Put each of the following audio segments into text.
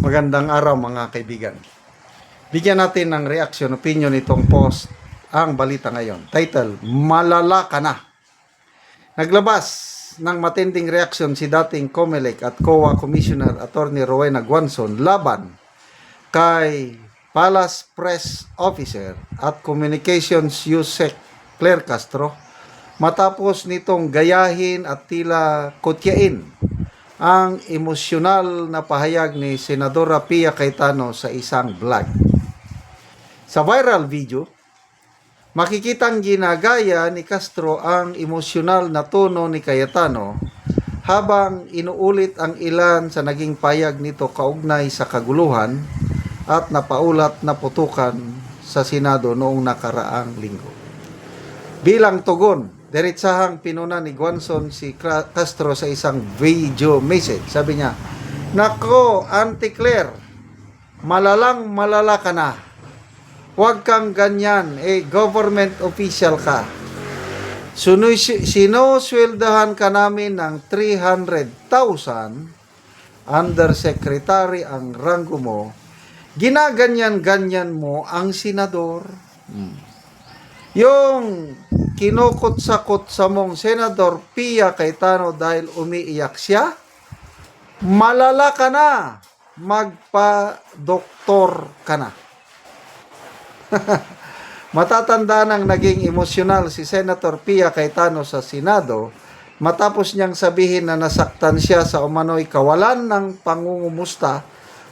Magandang araw mga kaibigan. Bigyan natin ng reaction, opinion itong post ang balita ngayon. Title, Malala ka na. Naglabas ng matinding reaction si dating COMELEC at COA Commissioner Attorney Rowena Guanzon laban kay Palace Press Officer at Communications USEC Claire Castro matapos nitong gayahin at tila kutyain ang emosyonal na pahayag ni Senadora Pia Cayetano sa isang vlog. Sa viral video, makikitang ginagaya ni Castro ang emosyonal na tono ni Cayetano habang inuulit ang ilan sa naging pahayag nito kaugnay sa kaguluhan at napaulat na putukan sa Senado noong nakaraang linggo. Bilang tugon, diretsahang pinuna ni Guanzon si Castro sa isang video message. Sabi niya, "Nako, Auntie Claire, malala ka na. Huwag kang ganyan, government official ka. Sinusweldahan ka namin ng 300,000, undersecretary ang ranggo mo, ginaganyan-ganyan mo ang senador." Yung kinukot-sakot sa mong Senador Pia Cayetano dahil umiiyak siya, malala ka na, magpa-doktor ka na. Matatanda nang naging emosyonal si Senator Pia Cayetano sa Senado matapos niyang sabihin na nasaktan siya sa umano'y kawalan ng pangungumusta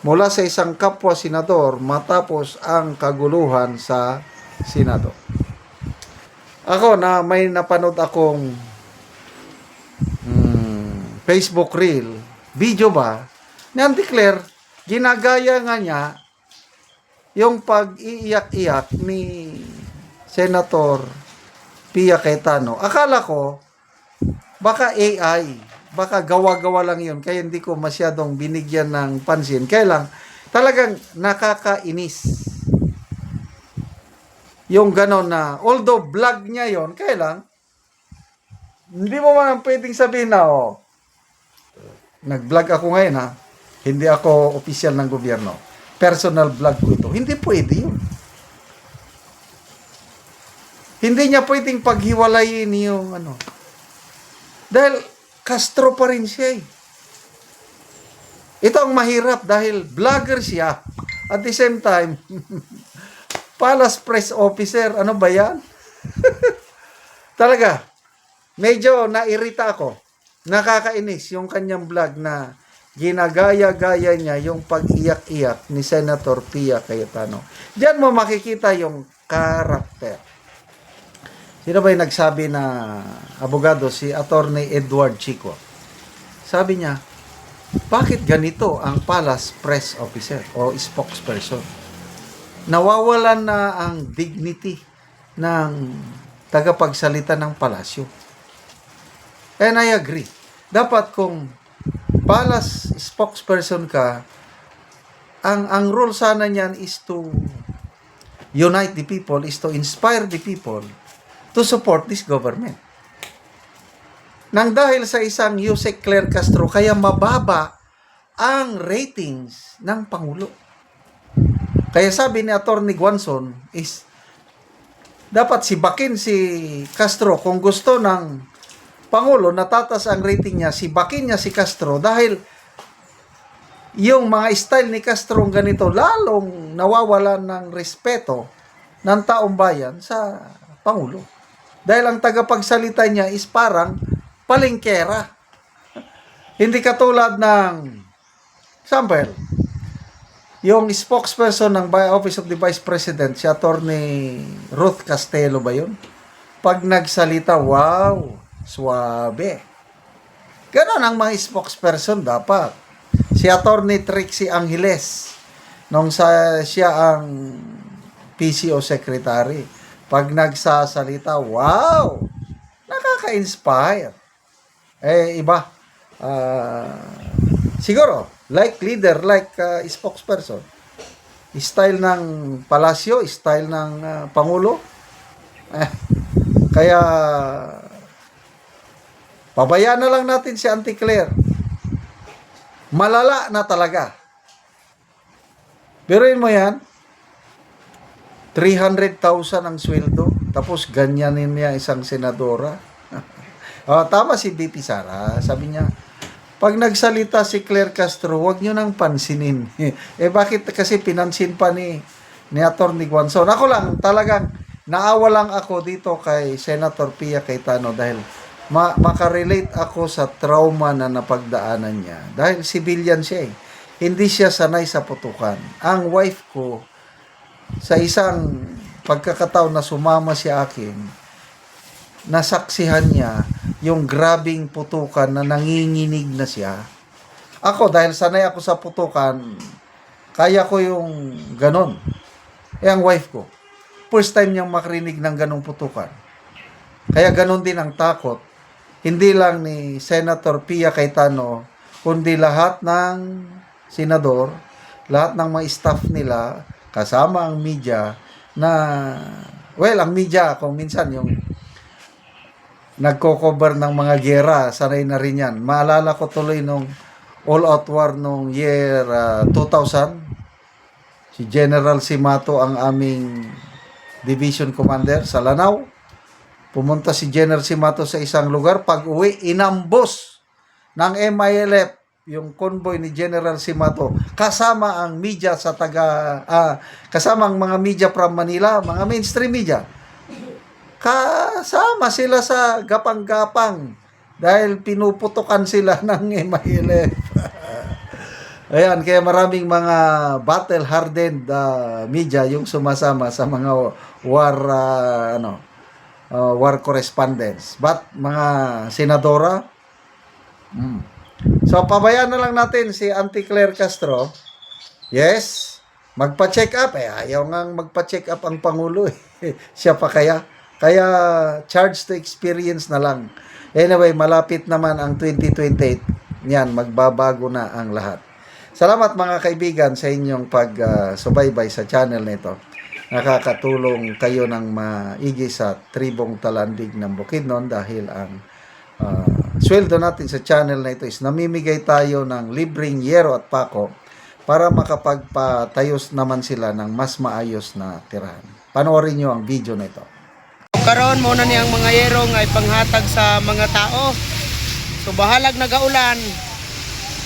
mula sa isang kapwa senador matapos ang kaguluhan sa Senado. Ako na may napanood akong Facebook reel, video ba, ni Auntie Claire, ginagaya nga niya yung pag-iiyak-iyak ni Senator Pia Cayetano. Akala ko, baka AI, baka gawa-gawa lang yun, kaya hindi ko masyadong binigyan ng pansin. Kaya lang, talagang nakakainis. Yung gano'n na, although vlog niya yon, kaya lang, hindi mo man pwedeng sabihin na, nag-vlog ako ngayon ha, hindi ako opisyal ng gobyerno. Personal vlog ko ito. Hindi pwede yun. Hindi niya pwedeng paghiwalayin yung ano. Dahil Castro pa rin siya eh. Ito ang mahirap dahil vlogger siya. At the same time, Palace Press Officer, ano ba yan? Talaga, medyo nairita ako. Nakakainis yung kanyang vlog na ginagaya-gaya niya yung pag-iyak-iyak ni Senator Pia Cayetano. Diyan mo makikita yung karakter. Sino ba yung nagsabi na abogado? Si Attorney Edward Chico. Sabi niya, bakit ganito ang Palace Press Officer o spokesperson? Nawawalan na ang dignity ng tagapagsalita ng palasyo. And I agree. Dapat kung palace spokesperson ka, ang role sana niyan is to unite the people, is to inspire the people to support this government. Nang dahil sa isang USEC Claire Castro, kaya mababa ang ratings ng Pangulo. Kaya sabi ni Attorney Guanzon is dapat sibakin si Castro kung gusto ng Pangulo natatas ang rating niya, sibakin niya si Castro dahil yung mga style ni Castro ganito lalong nawawalan ng respeto ng taong bayan sa Pangulo. Dahil ang tagapagsalita niya is parang palengkera. Hindi katulad ng example, yung spokesperson ng Office of the Vice President, si Attorney Ruth Castelo ba yun? Pag nagsalita, wow, suabe. Ganon ang mga spokesperson dapat. Si Attorney Trixie Angeles, nung siya ang PCO Secretary, pag nagsasalita, wow, nakaka-inspire. Iba. Siguro, like leader, like spokesperson. Style ng palasyo, style ng Pangulo. Kaya, pabayaan na lang natin si Auntie Claire. Malala na talaga. Pero yun mo yan, 300,000 ang sweldo, tapos ganyanin niya isang senadora. Tama si VP Sara, sabi niya, pag nagsalita si Claire Castro, huwag niyo nang pansinin. Bakit kasi pinansin pa ni Atty. Guanzon? Ako lang, talagang naawa lang ako dito kay Senator Pia Cayetano dahil makarelate ako sa trauma na napagdaanan niya. Dahil civilian siya eh. Hindi siya sanay sa putukan. Ang wife ko, sa isang pagkakataon na sumama siya akin, nasaksihan niya yung grabing putukan na nanginginig na siya. Ako, dahil sanay ako sa putukan, kaya ko yung ganon. Ang wife ko, first time niyang makarinig ng ganong putukan. Kaya ganon din ang takot. Hindi lang ni Senator Pia Cayetano, kundi lahat ng senador, lahat ng mga staff nila, kasama ang media, na, ang media, kung minsan yung nagko-cover ng mga gera, sanay na rin yan. Maalala ko tuloy nung all-out war nung year 2000, si General Simato ang aming division commander sa Lanao. Pumunta si General Simato sa isang lugar, pag-uwi, inambos ng MILF yung convoy ni General Simato, kasama ang media sa kasama ang mga media from Manila, mga mainstream media. Kasama sila sa gapang-gapang dahil pinuputukan sila ng MILF. Ayan, kaya maraming mga battle-hardened media yung sumasama sa mga war correspondents. But mga senadora, So, pabayaan na lang natin si Auntie Claire Castro. Yes, magpa-check up. Ayaw nga magpa-check up ang Pangulo. Siya pa kaya? Kaya, charge to experience na lang. Anyway, malapit naman ang 2028. Yan, magbabago na ang lahat. Salamat mga kaibigan sa inyong pag-subaybay sa channel nito. Nakakatulong kayo ng maigi sa tribong talandig ng Bukidnon dahil ang sweldo natin sa channel na ito is namimigay tayo ng libreng yero at pako para makapagpatayos naman sila ng mas maayos na tirahan. Panoorin nyo ang video na ito. Karon mo na niyang mga yero nga ipanghatag sa mga tao. So bahalag nagaulan.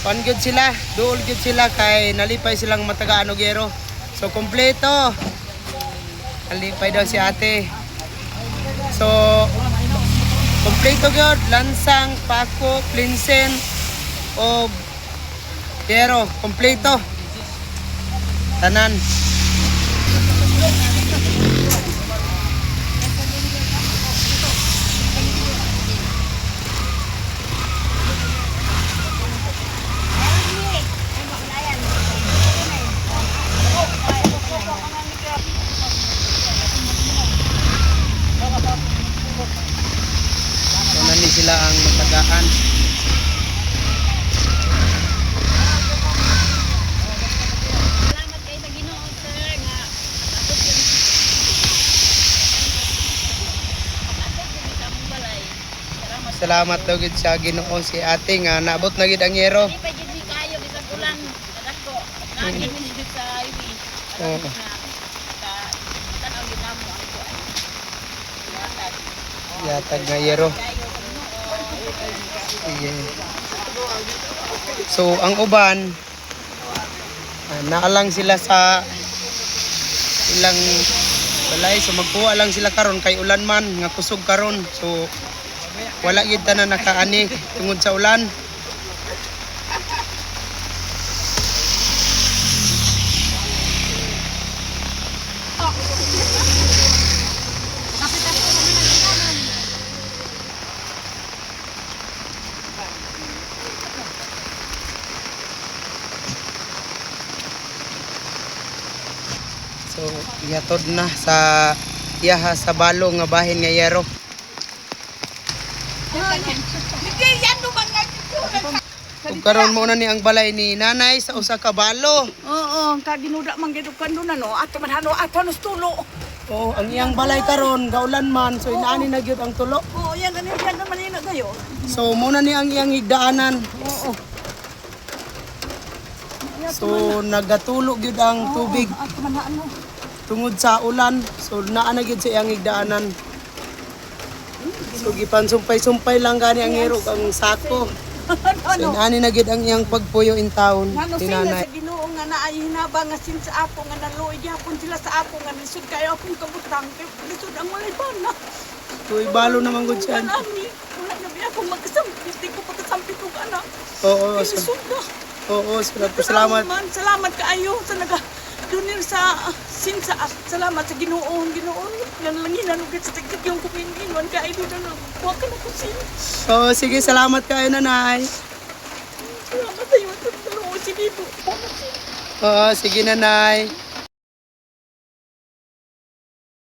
Pangyod sila, duol gyud sila kay nalipay silang matagaan og yero. So kompleto. Nalipay daw si ate. So kompleto gyud, lansang, pako, plinsen o yero, kompleto. Tanan. So nani sila ang matagaan. Salamat kayo sa Ginoo, sir, nga matapos yung matapos yung sa mong balay. Salamat daw gid sa Ginoo si ate nga naabot na gid ang yero. Hindi pa dyan kayo, bisag ulan, kadako. Nagin mo dito sa highway. Oo. Tanaw ginamo ang kuan. Yatag. Yatag nga yero. Kayo sa Ginoo. Sige. So ang uban naalang sila sa ilang balay, so magkuha lang sila karon kay ulan man nga kusog karon. So wala gid tanan nakaani tungod sa ulan. So ihatod na sa iyaha sa balo nga bahin nga yero. Ug karon mo na ni ang balay ni nanay sa usa ka balo. Oo, kaginuda man gid kan doon ano, ato man hano ato nos tulo. Oh, ang iyang balay karon gaulan man, so inaani na gyud ang tulo. Oo, yan ano yan naman ina kayo. So muna ni ang iyang higdaanan. Oo. So nagatulog gyud ang tubig Ato man ano. tungod sa ulan. So naa na gyud sa iyang higdaanan. So gipansumpay-sumpay lang gani ang hero ang sako. So inani na gyud ang iyang pagpuyo in town Ano ni sila nanay. sa Ginoo nga naay hinabang nga sin sa apo nga naluoy gyapon sila sa apo nga lisod kayo akong kabutang kay lisod ang walay bana. So ibalo naman gud siya. Kanami, wala na biya akong magkasampit, di ko pagkasampit og anak. Oo, Lisod na. salamat. Salamat kaayo sa naga dunir sa sinsa. Salamat sa Ginoo, Ginoo. Yan lang hinanugit sa tigtig yung kuminginon kay do na wa ka na kusin. Oo, sige, salamat kayo nanay. Salamat sa iyo sa tulong si Bibo. Oo, sige nanay.